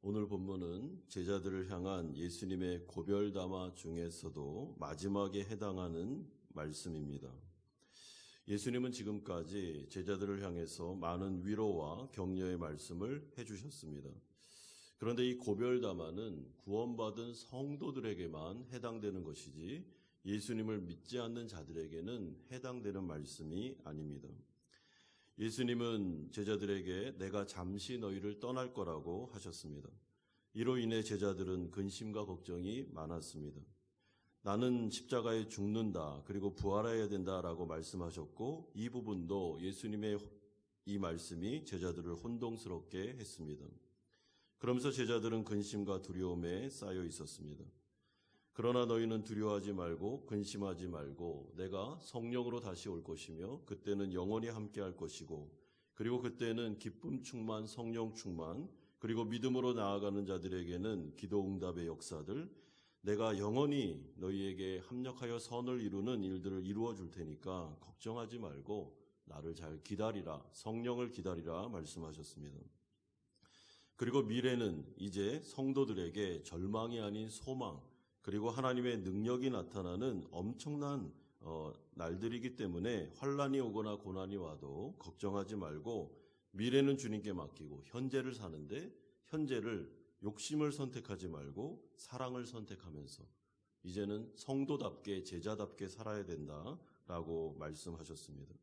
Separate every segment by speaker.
Speaker 1: 오늘 본문은 제자들을 향한 예수님의 고별담화 중에서도 마지막에 해당하는 말씀입니다. 예수님은 지금까지 제자들을 향해서 많은 위로와 격려의 말씀을 해주셨습니다. 그런데 이 고별담화는 구원받은 성도들에게만 해당되는 것이지 예수님을 믿지 않는 자들에게는 해당되는 말씀이 아닙니다. 예수님은 제자들에게 내가 잠시 너희를 떠날 거라고 하셨습니다. 이로 인해 제자들은 근심과 걱정이 많았습니다. 나는 십자가에 죽는다, 그리고 부활해야 된다라고 말씀하셨고, 이 부분도 예수님의 이 말씀이 제자들을 혼동스럽게 했습니다. 그러면서 제자들은 근심과 두려움에 쌓여 있었습니다. 그러나 너희는 두려워하지 말고 근심하지 말고 내가 성령으로 다시 올 것이며 그때는 영원히 함께 할 것이고, 그리고 그때는 기쁨 충만, 성령 충만, 그리고 믿음으로 나아가는 자들에게는 기도 응답의 역사들, 내가 영원히 너희에게 합력하여 선을 이루는 일들을 이루어 줄 테니까 걱정하지 말고 나를 잘 기다리라, 성령을 기다리라 말씀하셨습니다. 그리고 미래는 이제 성도들에게 절망이 아닌 소망, 그리고 하나님의 능력이 나타나는 엄청난 날들이기 때문에 환난이 오거나 고난이 와도 걱정하지 말고 미래는 주님께 맡기고 현재를 사는데 현재를 욕심을 선택하지 말고 사랑을 선택하면서 이제는 성도답게 제자답게 살아야 된다라고 말씀하셨습니다.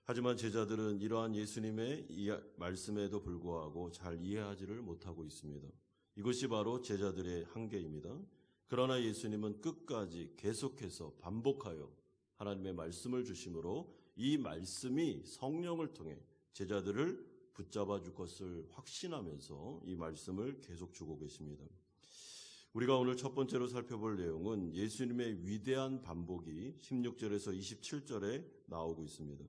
Speaker 1: 하지만 제자들은 이러한 예수님의 말씀에도 불구하고 잘 이해하지를 못하고 있습니다. 이것이 바로 제자들의 한계입니다. 그러나 예수님은 끝까지 계속해서 반복하여 하나님의 말씀을 주심으로 이 말씀이 성령을 통해 제자들을 붙잡아 줄 것을 확신하면서 이 말씀을 계속 주고 계십니다. 우리가 오늘 첫 번째로 살펴볼 내용은 예수님의 위대한 반복이 16절에서 27절에 나오고 있습니다.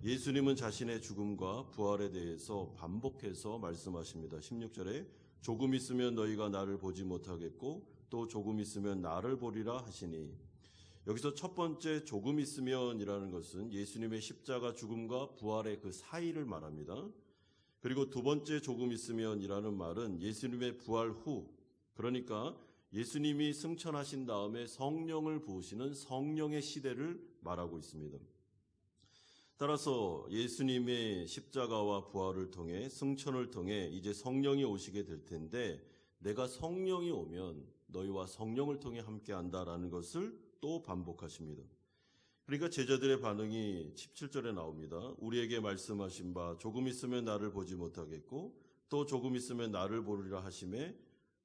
Speaker 1: 예수님은 자신의 죽음과 부활에 대해서 반복해서 말씀하십니다. 16절에 조금 있으면 너희가 나를 보지 못하겠고 또 조금 있으면 나를 보리라 하시니, 여기서 첫 번째 조금 있으면이라는 것은 예수님의 십자가 죽음과 부활의 그 사이를 말합니다. 그리고 두 번째 조금 있으면이라는 말은 예수님의 부활 후, 그러니까 예수님이 승천하신 다음에 성령을 부으시는 성령의 시대를 말하고 있습니다. 따라서 예수님의 십자가와 부활을 통해 승천을 통해 이제 성령이 오시게 될 텐데, 내가 성령이 오면 너희와 성령을 통해 함께 한다라는 것을 또 반복하십니다. 그러니까 제자들의 반응이 17절에 나옵니다. 우리에게 말씀하신 바 조금 있으면 나를 보지 못하겠고 또 조금 있으면 나를 보리라 하시매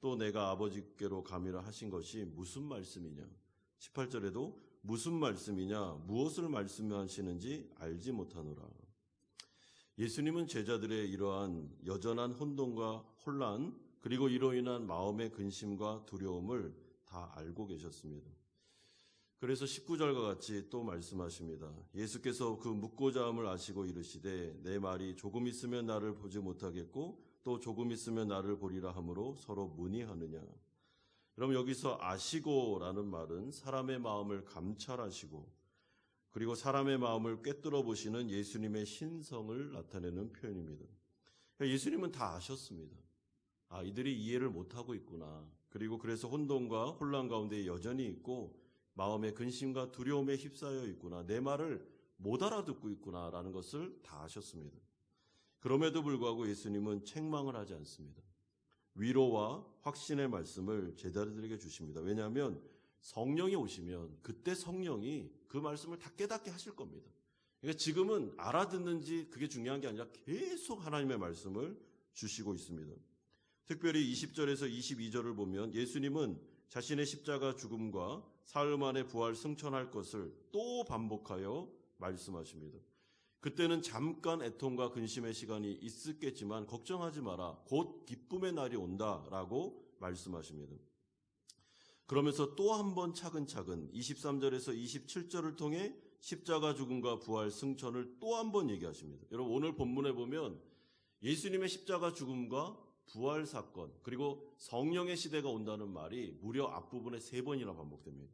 Speaker 1: 또 내가 아버지께로 가미라 하신 것이 무슨 말씀이냐. 18절에도 무슨 말씀이냐, 무엇을 말씀하시는지 알지 못하노라. 예수님은 제자들의 이러한 여전한 혼돈과 혼란, 그리고 이로 인한 마음의 근심과 두려움을 다 알고 계셨습니다. 그래서 19절과 같이 또 말씀하십니다. 예수께서 그 묻고자 함을 아시고 이르시되 내 말이 조금 있으면 나를 보지 못하겠고 또 조금 있으면 나를 보리라 하므로 서로 문의하느냐. 여러분, 여기서 아시고라는 말은 사람의 마음을 감찰하시고 그리고 사람의 마음을 꿰뚫어 보시는 예수님의 신성을 나타내는 표현입니다. 예수님은 다 아셨습니다. 이들이 이해를 못하고 있구나. 그리고 그래서 혼돈과 혼란 가운데 여전히 있고 마음의 근심과 두려움에 휩싸여 있구나. 내 말을 못 알아듣고 있구나라는 것을 다 아셨습니다. 그럼에도 불구하고 예수님은 책망을 하지 않습니다. 위로와 확신의 말씀을 제자들에게 주십니다. 왜냐하면 성령이 오시면 그때 성령이 그 말씀을 다 깨닫게 하실 겁니다. 그러니까 지금은 알아듣는지 그게 중요한 게 아니라 계속 하나님의 말씀을 주시고 있습니다. 특별히 20절에서 22절을 보면 예수님은 자신의 십자가 죽음과 사흘 만에 부활 승천할 것을 또 반복하여 말씀하십니다. 그때는 잠깐 애통과 근심의 시간이 있었겠지만 걱정하지 마라. 곧 기쁨의 날이 온다라고 말씀하십니다. 그러면서 또 한 번 차근차근 23절에서 27절을 통해 십자가 죽음과 부활 승천을 또 한 번 얘기하십니다. 여러분, 오늘 본문에 보면 예수님의 십자가 죽음과 부활 사건, 그리고 성령의 시대가 온다는 말이 무려 앞부분에 3번이나 반복됩니다.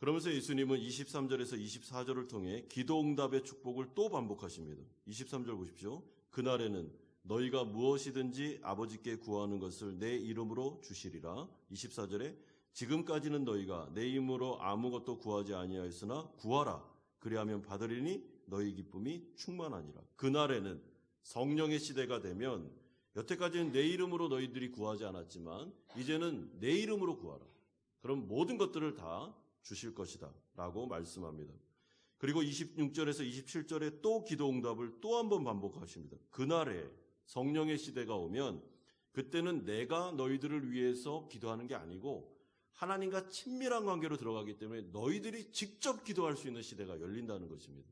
Speaker 1: 그러면서 예수님은 23절에서 24절을 통해 기도 응답의 축복을 또 반복하십니다. 23절 보십시오. 그날에는 너희가 무엇이든지 아버지께 구하는 것을 내 이름으로 주시리라. 24절에 지금까지는 너희가 내 이름으로 아무것도 구하지 아니하였으나 구하라. 그리하면 받으리니 너희 기쁨이 충만하니라. 그날에는 성령의 시대가 되면 여태까지는 내 이름으로 너희들이 구하지 않았지만 이제는 내 이름으로 구하라. 그럼 모든 것들을 다 주실 것이다 라고 말씀합니다. 그리고 26절에서 27절에 또 기도 응답을 또 한 번 반복하십니다. 그날에 성령의 시대가 오면 그때는 내가 너희들을 위해서 기도하는 게 아니고 하나님과 친밀한 관계로 들어가기 때문에 너희들이 직접 기도할 수 있는 시대가 열린다는 것입니다.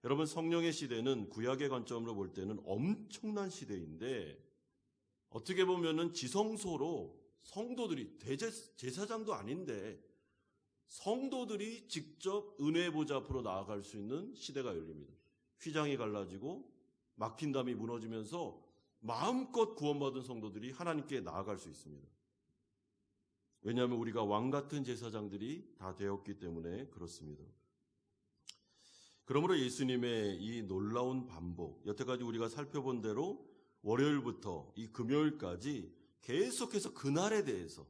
Speaker 1: 여러분, 성령의 시대는 구약의 관점으로 볼 때는 엄청난 시대인데 어떻게 보면은 지성소로 성도들이 제사장도 아닌데 성도들이 직접 은혜 보좌 앞으로 나아갈 수 있는 시대가 열립니다. 휘장이 갈라지고 막힌 담이 무너지면서 마음껏 구원받은 성도들이 하나님께 나아갈 수 있습니다. 왜냐하면 우리가 왕 같은 제사장들이 다 되었기 때문에 그렇습니다. 그러므로 예수님의 이 놀라운 반복, 여태까지 우리가 살펴본 대로 월요일부터 이 금요일까지 계속해서 그날에 대해서,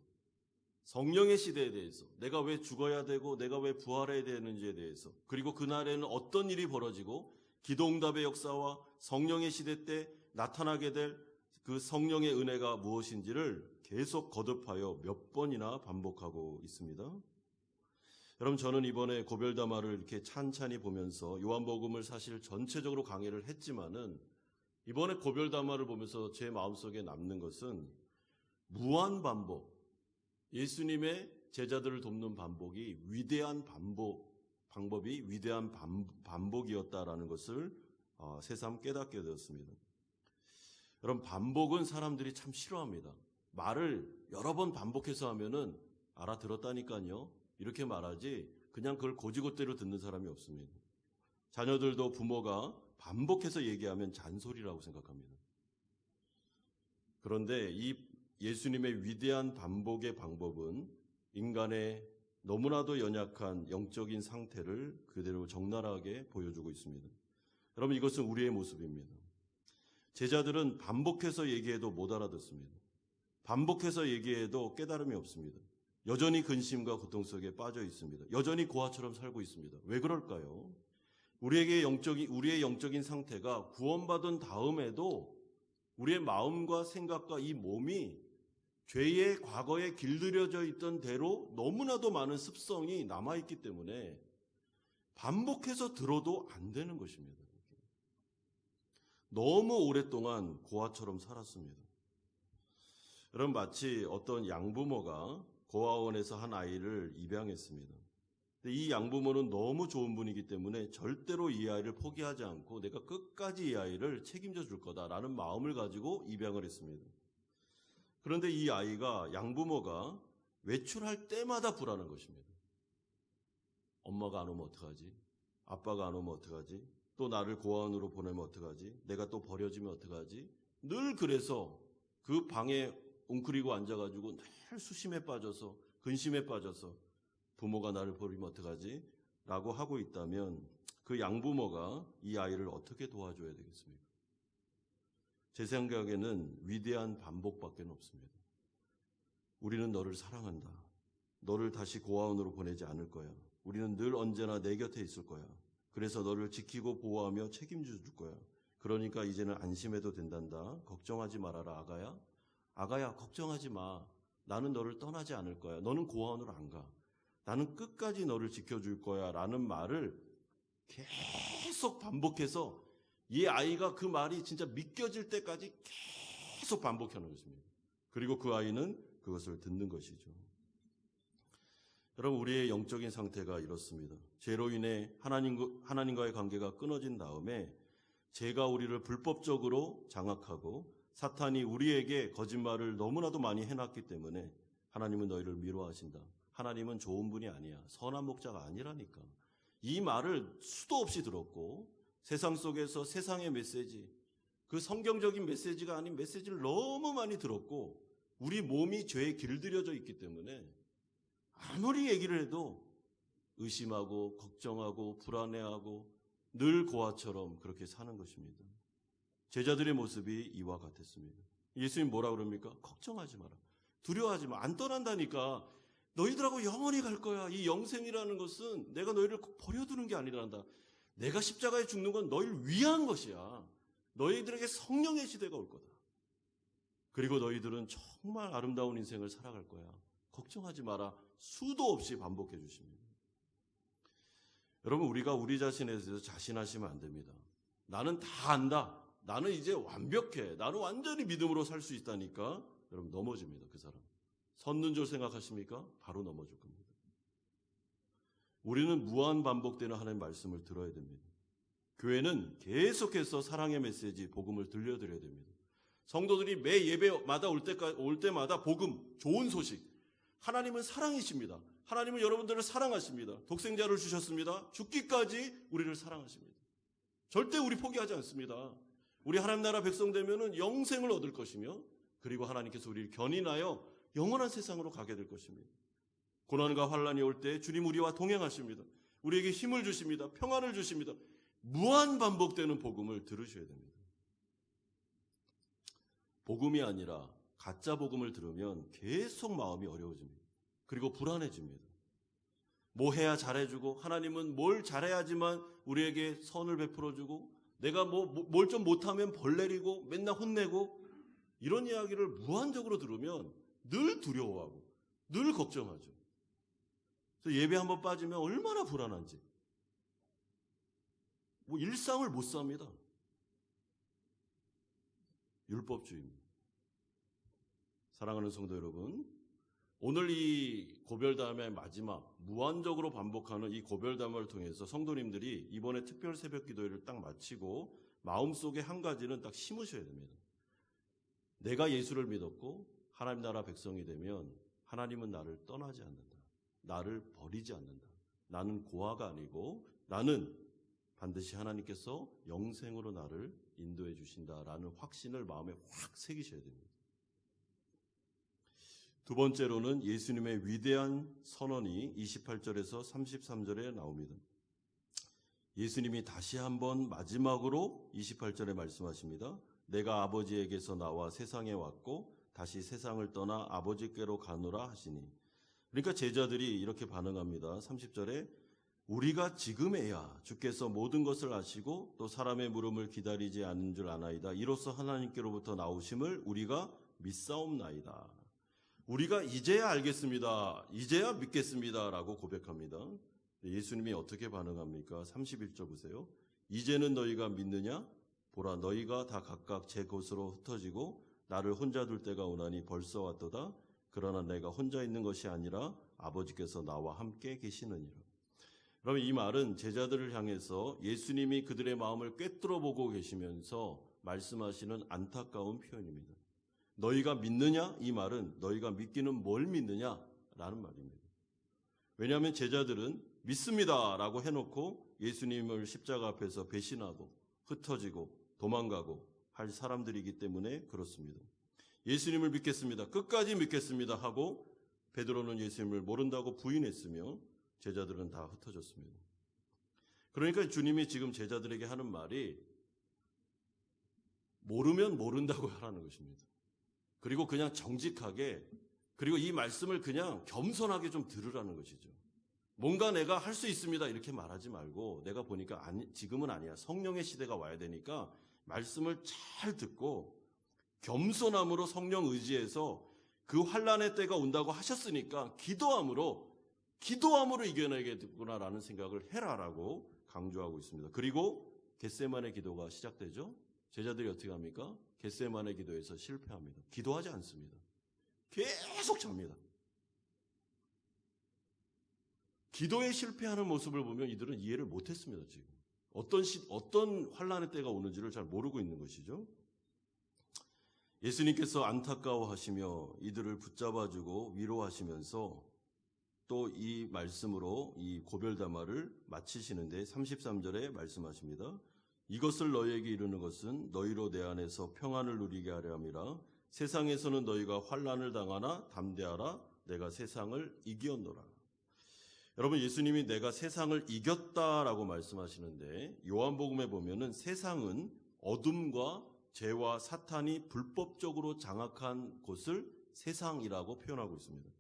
Speaker 1: 성령의 시대에 대해서, 내가 왜 죽어야 되고 내가 왜 부활해야 되는지에 대해서, 그리고 그날에는 어떤 일이 벌어지고 기도응답의 역사와 성령의 시대 때 나타나게 될 그 성령의 은혜가 무엇인지를 계속 거듭하여 몇 번이나 반복하고 있습니다. 여러분, 저는 이번에 고별담화를 이렇게 찬찬히 보면서 요한복음을 사실 전체적으로 강의를 했지만은 이번에 고별담화를 보면서 제 마음속에 남는 것은 무한 반복, 예수님의 제자들을 돕는 방법이 위대한 반복이었다라는 것을 새삼 깨닫게 되었습니다. 여러분, 반복은 사람들이 참 싫어합니다. 말을 여러 번 반복해서 하면은 알아들었다니까요, 이렇게 말하지 그냥 그걸 고지고대로 듣는 사람이 없습니다. 자녀들도 부모가 반복해서 얘기하면 잔소리라고 생각합니다. 그런데 이 예수님의 위대한 반복의 방법은 인간의 너무나도 연약한 영적인 상태를 그대로 적나라하게 보여주고 있습니다. 여러분, 이것은 우리의 모습입니다. 제자들은 반복해서 얘기해도 못 알아듣습니다. 반복해서 얘기해도 깨달음이 없습니다. 여전히 근심과 고통 속에 빠져 있습니다. 여전히 고아처럼 살고 있습니다. 왜 그럴까요? 우리의 영적인 상태가 구원받은 다음에도 우리의 마음과 생각과 이 몸이 죄의 과거에 길들여져 있던 대로 너무나도 많은 습성이 남아있기 때문에 반복해서 들어도 안 되는 것입니다. 너무 오랫동안 고아처럼 살았습니다. 여러분, 마치 어떤 양부모가 고아원에서 한 아이를 입양했습니다. 근데 이 양부모는 너무 좋은 분이기 때문에 절대로 이 아이를 포기하지 않고 내가 끝까지 이 아이를 책임져 줄 거다라는 마음을 가지고 입양을 했습니다. 그런데 이 아이가 양부모가 외출할 때마다 불안한 것입니다. 엄마가 안 오면 어떡하지? 아빠가 안 오면 어떡하지? 또 나를 고아원으로 보내면 어떡하지? 내가 또 버려지면 어떡하지? 늘 그래서 그 방에 웅크리고 앉아가지고 늘 수심에 빠져서, 근심에 빠져서 부모가 나를 버리면 어떡하지? 라고 하고 있다면 그 양부모가 이 아이를 어떻게 도와줘야 되겠습니까? 제 생각에는 위대한 반복밖에 없습니다. 우리는 너를 사랑한다. 너를 다시 고아원으로 보내지 않을 거야. 우리는 늘 언제나 내 곁에 있을 거야. 그래서 너를 지키고 보호하며 책임져 줄 거야. 그러니까 이제는 안심해도 된단다. 걱정하지 말아라, 아가야. 아가야, 걱정하지 마. 나는 너를 떠나지 않을 거야. 너는 고아원으로 안 가. 나는 끝까지 너를 지켜줄 거야 라는 말을 계속 반복해서 이 아이가 그 말이 진짜 믿겨질 때까지 계속 반복하는 것입니다. 그리고 그 아이는 그것을 듣는 것이죠. 여러분, 우리의 영적인 상태가 이렇습니다. 죄로 인해 하나님과의 관계가 끊어진 다음에 죄가 우리를 불법적으로 장악하고 사탄이 우리에게 거짓말을 너무나도 많이 해놨기 때문에 하나님은 너희를 미워하신다. 하나님은 좋은 분이 아니야. 선한 목자가 아니라니까. 이 말을 수도 없이 들었고 세상 속에서 세상의 메시지, 그 성경적인 메시지가 아닌 메시지를 너무 많이 들었고 우리 몸이 죄에 길들여져 있기 때문에 아무리 얘기를 해도 의심하고 걱정하고 불안해하고 늘 고아처럼 그렇게 사는 것입니다. 제자들의 모습이 이와 같았습니다. 예수님 뭐라 그럽니까? 걱정하지 마라. 두려워하지 마. 안 떠난다니까. 너희들하고 영원히 갈 거야. 이 영생이라는 것은 내가 너희를 버려두는 게 아니란다. 내가 십자가에 죽는 건 너희를 위한 것이야. 너희들에게 성령의 시대가 올 거다. 그리고 너희들은 정말 아름다운 인생을 살아갈 거야. 걱정하지 마라. 수도 없이 반복해 주십니다. 여러분, 우리가 우리 자신에 대해서 자신하시면 안 됩니다. 나는 다 안다. 나는 이제 완벽해. 나는 완전히 믿음으로 살 수 있다니까. 여러분, 넘어집니다. 그 사람. 섰는 줄 생각하십니까? 바로 넘어질 겁니다. 우리는 무한 반복되는 하나님의 말씀을 들어야 됩니다. 교회는 계속해서 사랑의 메시지, 복음을 들려드려야 됩니다. 성도들이 매 예배마다 올 때마다 복음, 좋은 소식. 하나님은 사랑이십니다. 하나님은 여러분들을 사랑하십니다. 독생자를 주셨습니다. 죽기까지 우리를 사랑하십니다. 절대 우리 포기하지 않습니다. 우리 하나님 나라 백성 되면은 영생을 얻을 것이며, 그리고 하나님께서 우리를 견인하여 영원한 세상으로 가게 될 것입니다. 고난과 환난이 올 때 주님 우리와 동행하십니다. 우리에게 힘을 주십니다. 평안을 주십니다. 무한 반복되는 복음을 들으셔야 됩니다. 복음이 아니라 가짜 복음을 들으면 계속 마음이 어려워집니다. 그리고 불안해집니다. 뭐 해야 잘해주고, 하나님은 뭘 잘해야지만 우리에게 선을 베풀어주고, 내가 뭘 좀 못하면 벌 내리고 맨날 혼내고, 이런 이야기를 무한적으로 들으면 늘 두려워하고 늘 걱정하죠. 그래서 예배 한번 빠지면 얼마나 불안한지. 일상을 못 삽니다. 율법주의입니다. 사랑하는 성도 여러분, 오늘 이 고별담의 마지막, 무한적으로 반복하는 이 고별담을 통해서 성도님들이 이번에 특별 새벽 기도회를 딱 마치고 마음속에 한 가지는 딱 심으셔야 됩니다. 내가 예수를 믿었고 하나님 나라 백성이 되면 하나님은 나를 떠나지 않는다. 나를 버리지 않는다. 나는 고아가 아니고 나는 반드시 하나님께서 영생으로 나를 인도해 주신다라는 확신을 마음에 확 새기셔야 됩니다. 두 번째로는 예수님의 위대한 선언이 28절에서 33절에 나옵니다. 예수님이 다시 한번 마지막으로 28절에 말씀하십니다. 내가 아버지에게서 나와 세상에 왔고 다시 세상을 떠나 아버지께로 가노라 하시니. 그러니까 제자들이 이렇게 반응합니다. 30절에 우리가 지금에야 주께서 모든 것을 아시고 또 사람의 물음을 기다리지 않는 줄 아나이다. 이로써 하나님께로부터 나오심을 우리가 믿사옵나이다. 우리가 이제야 알겠습니다. 이제야 믿겠습니다. 라고 고백합니다. 예수님이 어떻게 반응합니까? 31절 보세요. 이제는 너희가 믿느냐? 보라, 너희가 다 각각 제 곳으로 흩어지고 나를 혼자 둘 때가 오나니 벌써 왔도다. 그러나 내가 혼자 있는 것이 아니라 아버지께서 나와 함께 계시느니라. 그러면 이 말은 제자들을 향해서 예수님이 그들의 마음을 꿰뚫어 보고 계시면서 말씀하시는 안타까운 표현입니다. 너희가 믿느냐? 이 말은 너희가 믿기는 뭘 믿느냐라는 말입니다. 왜냐하면 제자들은 믿습니다 라고 해놓고 예수님을 십자가 앞에서 배신하고 흩어지고 도망가고 할 사람들이기 때문에 그렇습니다. 예수님을 믿겠습니다. 끝까지 믿겠습니다 하고 베드로는 예수님을 모른다고 부인했으며 제자들은 다 흩어졌습니다. 그러니까 주님이 지금 제자들에게 하는 말이 모르면 모른다고 하라는 것입니다. 그리고 그냥 정직하게, 그리고 이 말씀을 그냥 겸손하게 좀 들으라는 것이죠. 뭔가 내가 할 수 있습니다 이렇게 말하지 말고, 내가 보니까 지금은 아니야. 성령의 시대가 와야 되니까 말씀을 잘 듣고 겸손함으로 성령 의지해서 그 환난의 때가 온다고 하셨으니까 기도함으로 이겨내겠구나라는 생각을 해라라고 강조하고 있습니다. 그리고 겟세마네 기도가 시작되죠. 제자들이 어떻게 합니까? 겟세마네 기도에서 실패합니다. 기도하지 않습니다. 계속 잡니다. 기도에 실패하는 모습을 보면 이들은 이해를 못했습니다. 지금 어떤 환난의 때가 오는지를 잘 모르고 있는 것이죠. 예수님께서 안타까워하시며 이들을 붙잡아주고 위로하시면서 또 이 말씀으로 이 고별담화를 마치시는데 33절에 말씀하십니다. 이것을 너희에게 이르는 것은 너희로 내 안에서 평안을 누리게 하려 함이라. 세상에서는 너희가 환난을 당하나 담대하라. 내가 세상을 이겼노라. 여러분, 예수님이 내가 세상을 이겼다라고 말씀하시는데 요한복음에 보면은 세상은 어둠과 죄와 사탄이 불법적으로 장악한 곳을 세상이라고 표현하고 있습니다.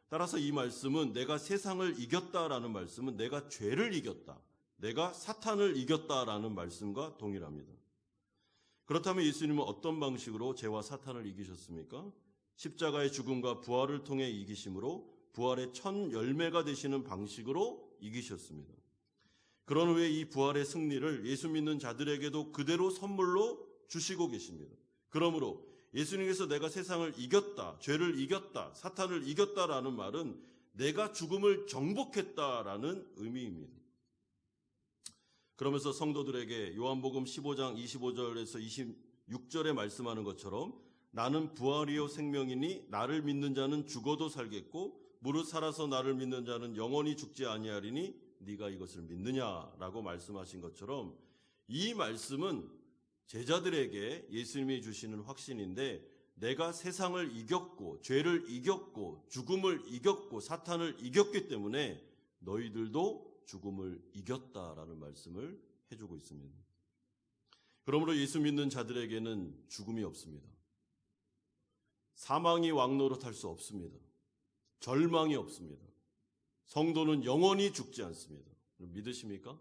Speaker 1: 따라서 이 말씀은 내가 세상을 이겼다라는 말씀은 내가 죄를 이겼다, 내가 사탄을 이겼다라는 말씀과 동일합니다. 그렇다면 예수님은 어떤 방식으로 죄와 사탄을 이기셨습니까? 십자가의 죽음과 부활을 통해 이기심으로 부활의 첫 열매가 되시는 방식으로 이기셨습니다. 그런 후에 이 부활의 승리를 예수 믿는 자들에게도 그대로 선물로 주시고 계십니다. 그러므로 예수님께서 내가 세상을 이겼다, 죄를 이겼다, 사탄을 이겼다라는 말은 내가 죽음을 정복했다라는 의미입니다. 그러면서 성도들에게 요한복음 15장 25절에서 26절에 말씀하는 것처럼 나는 부활이요 생명이니 나를 믿는 자는 죽어도 살겠고 무릇 살아서 나를 믿는 자는 영원히 죽지 아니하리니 네가 이것을 믿느냐라고 말씀하신 것처럼 이 말씀은 제자들에게 예수님이 주시는 확신인데 내가 세상을 이겼고 죄를 이겼고 죽음을 이겼고 사탄을 이겼기 때문에 너희들도 죽음을 이겼다라는 말씀을 해주고 있습니다. 그러므로 예수 믿는 자들에게는 죽음이 없습니다. 사망이 왕노릇할 수 없습니다. 절망이 없습니다. 성도는 영원히 죽지 않습니다. 믿으십니까?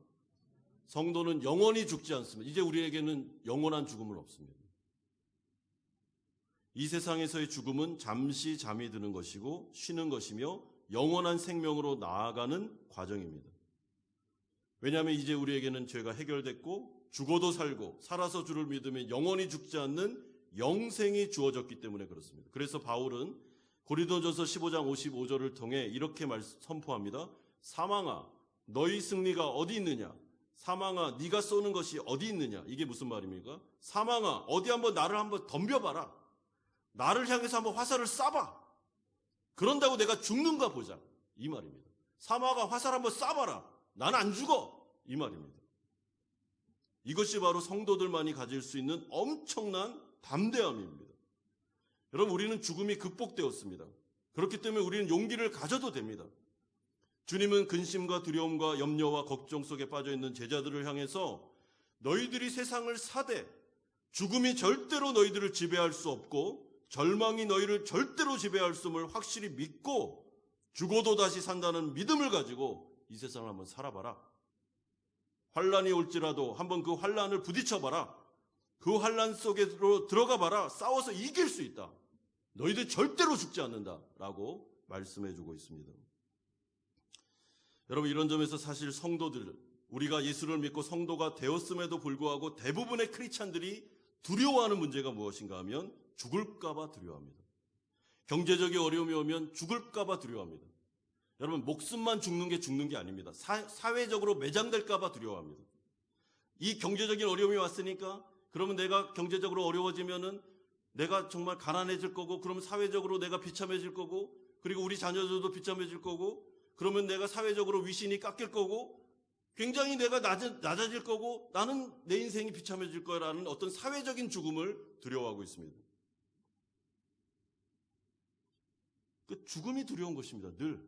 Speaker 1: 성도는 영원히 죽지 않습니다. 이제 우리에게는 영원한 죽음은 없습니다. 이 세상에서의 죽음은 잠시 잠이 드는 것이고 쉬는 것이며 영원한 생명으로 나아가는 과정입니다. 왜냐하면 이제 우리에게는 죄가 해결됐고 죽어도 살고 살아서 주를 믿으면 영원히 죽지 않는 영생이 주어졌기 때문에 그렇습니다. 그래서 바울은 고린도전서 15장 55절을 통해 이렇게 선포합니다. 사망아 너희 승리가 어디 있느냐? 사망아 네가 쏘는 것이 어디 있느냐? 이게 무슨 말입니까? 사망아 어디 한번 나를 한번 덤벼봐라. 나를 향해서 한번 화살을 쏴봐. 그런다고 내가 죽는가 보자. 이 말입니다. 사망아 화살 한번 쏴봐라. 나는 안 죽어. 이 말입니다. 이것이 바로 성도들만이 가질 수 있는 엄청난 담대함입니다. 여러분 우리는 죽음이 극복되었습니다. 그렇기 때문에 우리는 용기를 가져도 됩니다. 주님은 근심과 두려움과 염려와 걱정 속에 빠져있는 제자들을 향해서 너희들이 세상을 사되 죽음이 절대로 너희들을 지배할 수 없고 절망이 너희를 절대로 지배할 수 없음을 확실히 믿고 죽어도 다시 산다는 믿음을 가지고 이 세상을 한번 살아봐라. 환란이 올지라도 한번 그 환란을 부딪혀봐라. 그 환란 속으로 들어가봐라. 싸워서 이길 수 있다. 너희들 절대로 죽지 않는다라고 말씀해주고 있습니다. 여러분 이런 점에서 사실 성도들, 우리가 예수를 믿고 성도가 되었음에도 불구하고 대부분의 크리스찬들이 두려워하는 문제가 무엇인가 하면 죽을까 봐 두려워합니다. 경제적인 어려움이 오면 죽을까 봐 두려워합니다. 여러분 목숨만 죽는 게 아닙니다. 사회적으로 매장될까 봐 두려워합니다. 이 경제적인 어려움이 왔으니까 그러면 내가 경제적으로 어려워지면은 내가 정말 가난해질 거고 그러면 사회적으로 내가 비참해질 거고 그리고 우리 자녀들도 비참해질 거고 그러면 내가 사회적으로 위신이 깎일 거고 굉장히 내가 낮아질 거고 나는 내 인생이 비참해질 거라는 어떤 사회적인 죽음을 두려워하고 있습니다. 그 죽음이 두려운 것입니다. 늘.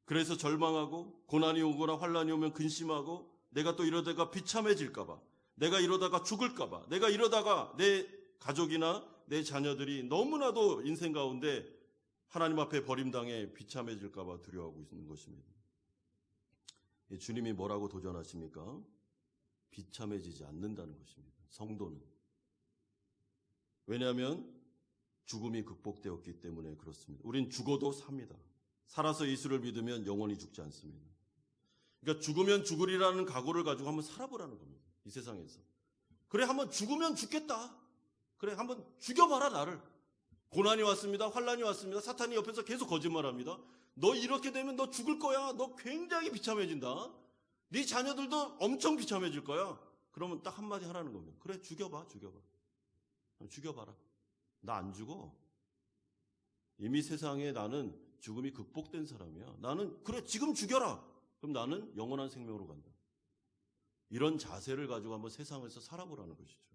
Speaker 1: 그래서 절망하고 고난이 오거나 환란이 오면 근심하고 내가 또 이러다가 비참해질까 봐 내가 이러다가 죽을까 봐 내가 이러다가 내 가족이나 내 자녀들이 너무나도 인생 가운데 하나님 앞에 버림당해 비참해질까 봐 두려워하고 있는 것입니다. 주님이 뭐라고 도전하십니까? 비참해지지 않는다는 것입니다. 성도는. 왜냐하면 죽음이 극복되었기 때문에 그렇습니다. 우린 죽어도 삽니다. 살아서 예수를 믿으면 영원히 죽지 않습니다. 그러니까 죽으면 죽으리라는 각오를 가지고 한번 살아보라는 겁니다. 이 세상에서. 그래 한번 죽으면 죽겠다. 그래 한번 죽여봐라 나를. 고난이 왔습니다. 환란이 왔습니다. 사탄이 옆에서 계속 거짓말합니다. 너 이렇게 되면 너 죽을 거야. 너 굉장히 비참해진다. 네 자녀들도 엄청 비참해질 거야. 그러면 딱 한마디 하라는 겁니다. 그래 죽여봐. 죽여봐라. 나 안 죽어. 이미 세상에 나는 죽음이 극복된 사람이야. 나는 그래 지금 죽여라. 그럼 나는 영원한 생명으로 간다. 이런 자세를 가지고 한번 세상에서 살아보라는 것이죠.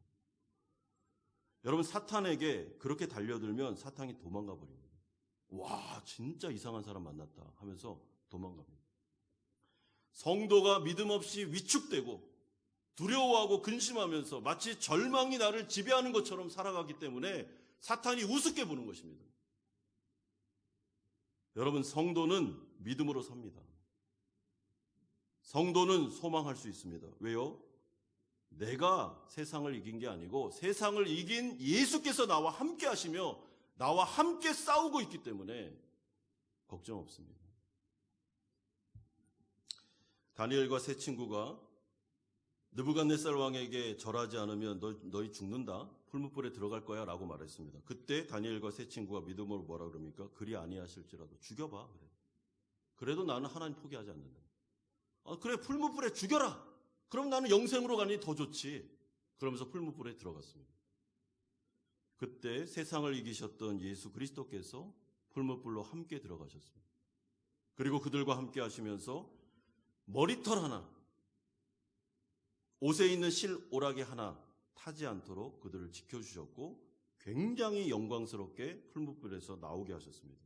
Speaker 1: 여러분 사탄에게 그렇게 달려들면 사탄이 도망가 버립니다. 와 진짜 이상한 사람 만났다 하면서 도망갑니다. 성도가 믿음 없이 위축되고 두려워하고 근심하면서 마치 절망이 나를 지배하는 것처럼 살아가기 때문에 사탄이 우습게 보는 것입니다. 여러분, 성도는 믿음으로 삽니다. 성도는 소망할 수 있습니다. 왜요? 내가 세상을 이긴 게 아니고 세상을 이긴 예수께서 나와 함께 하시며 나와 함께 싸우고 있기 때문에 걱정 없습니다. 다니엘과 세 친구가 느부갓네살 왕에게 절하지 않으면 너희 죽는다. 풀무불에 들어갈 거야 라고 말했습니다. 그때 다니엘과 세 친구가 믿음으로 뭐라 그럽니까? 그리 아니하실지라도 죽여봐. 그래. 그래도 나는 하나님 포기하지 않는다. 그래, 풀무불에 죽여라. 그럼 나는 영생으로 가니 더 좋지. 그러면서 풀무불에 들어갔습니다. 그때 세상을 이기셨던 예수 그리스도께서 풀무불로 함께 들어가셨습니다. 그리고 그들과 함께 하시면서 머리털 하나, 옷에 있는 실오라기 하나 타지 않도록 그들을 지켜주셨고 굉장히 영광스럽게 풀무불에서 나오게 하셨습니다.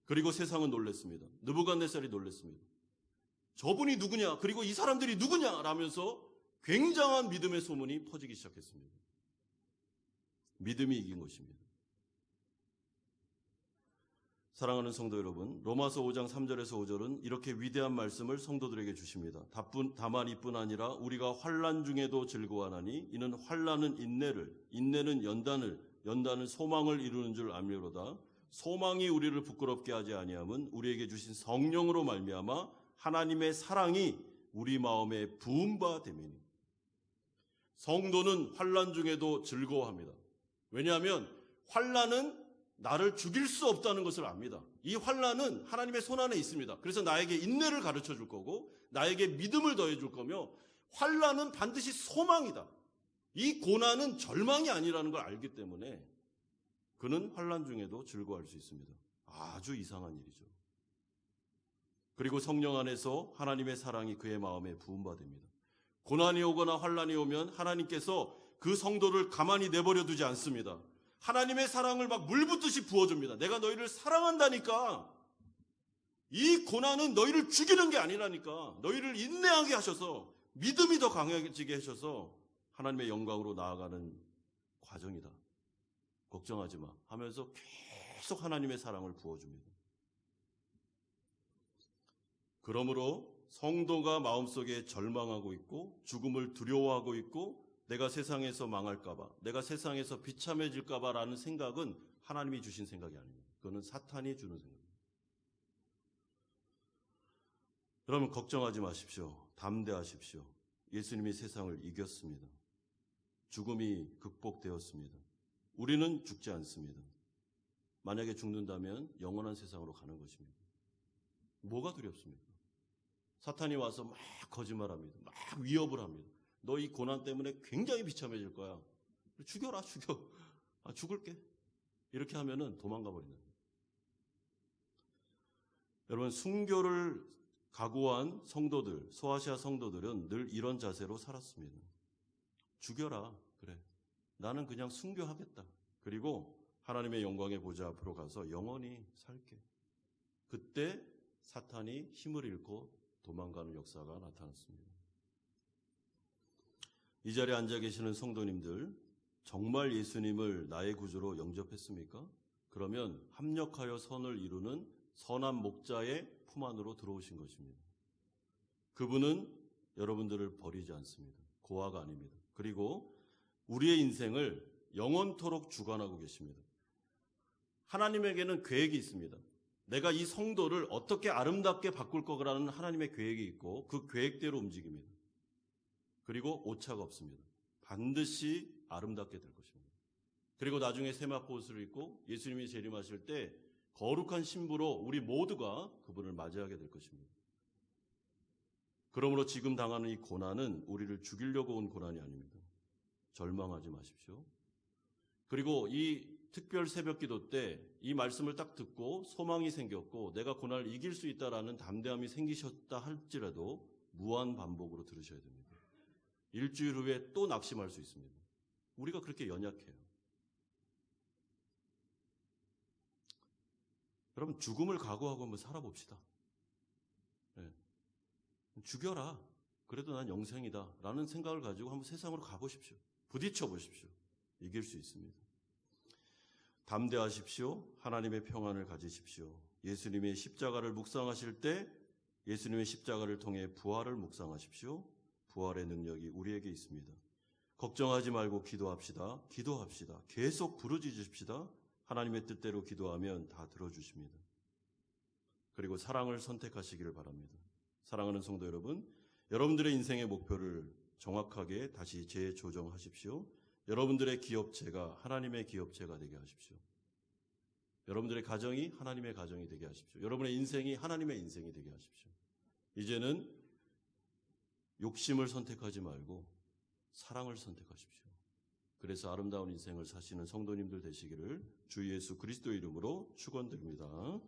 Speaker 1: 그리고 세상은 놀랐습니다. 느부갓네살이 놀랐습니다. 저분이 누구냐? 그리고 이 사람들이 누구냐? 라면서 굉장한 믿음의 소문이 퍼지기 시작했습니다. 믿음이 이긴 것입니다. 사랑하는 성도 여러분, 로마서 5장 3절에서 5절은 이렇게 위대한 말씀을 성도들에게 주십니다. 다만 이뿐 아니라 우리가 환난 중에도 즐거워하나니 이는 환난은 인내를, 인내는 연단을, 연단은 소망을 이루는 줄 알미로다. 소망이 우리를 부끄럽게 하지 아니함은 우리에게 주신 성령으로 말미암아 하나님의 사랑이 우리 마음에 부은 바 됨이니. 성도는 환난 중에도 즐거워합니다. 왜냐하면 환난은 나를 죽일 수 없다는 것을 압니다. 이 환난은 하나님의 손안에 있습니다. 그래서 나에게 인내를 가르쳐 줄 거고 나에게 믿음을 더해 줄 거며 환난은 반드시 소망이다. 이 고난은 절망이 아니라는 걸 알기 때문에 그는 환난 중에도 즐거워할 수 있습니다. 아주 이상한 일이죠. 그리고 성령 안에서 하나님의 사랑이 그의 마음에 부은 바 됩니다. 고난이 오거나 환난이 오면 하나님께서 그 성도를 가만히 내버려 두지 않습니다. 하나님의 사랑을 막 물붓듯이 부어줍니다. 내가 너희를 사랑한다니까. 이 고난은 너희를 죽이는 게 아니라니까. 너희를 인내하게 하셔서 믿음이 더 강해지게 하셔서 하나님의 영광으로 나아가는 과정이다. 걱정하지 마 하면서 계속 하나님의 사랑을 부어줍니다. 그러므로 성도가 마음속에 절망하고 있고 죽음을 두려워하고 있고 내가 세상에서 망할까봐, 내가 세상에서 비참해질까봐 라는 생각은 하나님이 주신 생각이 아닙니다. 그거는 사탄이 주는 생각입니다. 여러분 걱정하지 마십시오. 담대하십시오. 예수님이 세상을 이겼습니다. 죽음이 극복되었습니다. 우리는 죽지 않습니다. 만약에 죽는다면 영원한 세상으로 가는 것입니다. 뭐가 두렵습니까? 사탄이 와서 막 거짓말합니다. 막 위협을 합니다. 너 이 고난 때문에 굉장히 비참해질 거야. 죽여라, 죽여. 죽을게. 이렇게 하면은 도망가 버린다. 여러분, 순교를 각오한 성도들, 소아시아 성도들은 늘 이런 자세로 살았습니다. 죽여라. 그래. 나는 그냥 순교하겠다. 그리고 하나님의 영광의 보좌 앞으로 가서 영원히 살게. 그때 사탄이 힘을 잃고 도망가는 역사가 나타났습니다. 이 자리에 앉아 계시는 성도님들, 정말 예수님을 나의 구주로 영접했습니까? 그러면 합력하여 선을 이루는 선한 목자의 품 안으로 들어오신 것입니다. 그분은 여러분들을 버리지 않습니다. 고아가 아닙니다. 그리고 우리의 인생을 영원토록 주관하고 계십니다. 하나님에게는 계획이 있습니다. 내가 이 성도를 어떻게 아름답게 바꿀 거라는 하나님의 계획이 있고 그 계획대로 움직입니다. 그리고 오차가 없습니다. 반드시 아름답게 될 것입니다. 그리고 나중에 세마포 옷을 입고 예수님이 재림하실 때 거룩한 신부로 우리 모두가 그분을 맞이하게 될 것입니다. 그러므로 지금 당하는 이 고난은 우리를 죽이려고 온 고난이 아닙니다. 절망하지 마십시오. 그리고 이 특별 새벽기도 때 이 말씀을 딱 듣고 소망이 생겼고 내가 고난을 이길 수 있다라는 담대함이 생기셨다 할지라도 무한 반복으로 들으셔야 됩니다. 일주일 후에 또 낙심할 수 있습니다. 우리가 그렇게 연약해요. 여러분 죽음을 각오하고 한번 살아봅시다. 네. 죽여라. 그래도 난 영생이다 라는 생각을 가지고 한번 세상으로 가보십시오. 부딪혀 보십시오. 이길 수 있습니다. 담대하십시오. 하나님의 평안을 가지십시오. 예수님의 십자가를 묵상하실 때 예수님의 십자가를 통해 부활을 묵상하십시오. 부활의 능력이 우리에게 있습니다. 걱정하지 말고 기도합시다. 기도합시다. 계속 부르짖으십시다. 하나님의 뜻대로 기도하면 다 들어주십니다. 그리고 사랑을 선택하시기를 바랍니다. 사랑하는 성도 여러분, 여러분들의 인생의 목표를 정확하게 다시 재조정하십시오. 여러분들의 기업체가 하나님의 기업체가 되게 하십시오. 여러분들의 가정이 하나님의 가정이 되게 하십시오. 여러분의 인생이 하나님의 인생이 되게 하십시오. 이제는 욕심을 선택하지 말고 사랑을 선택하십시오. 그래서 아름다운 인생을 사시는 성도님들 되시기를 주 예수 그리스도 이름으로 축원드립니다.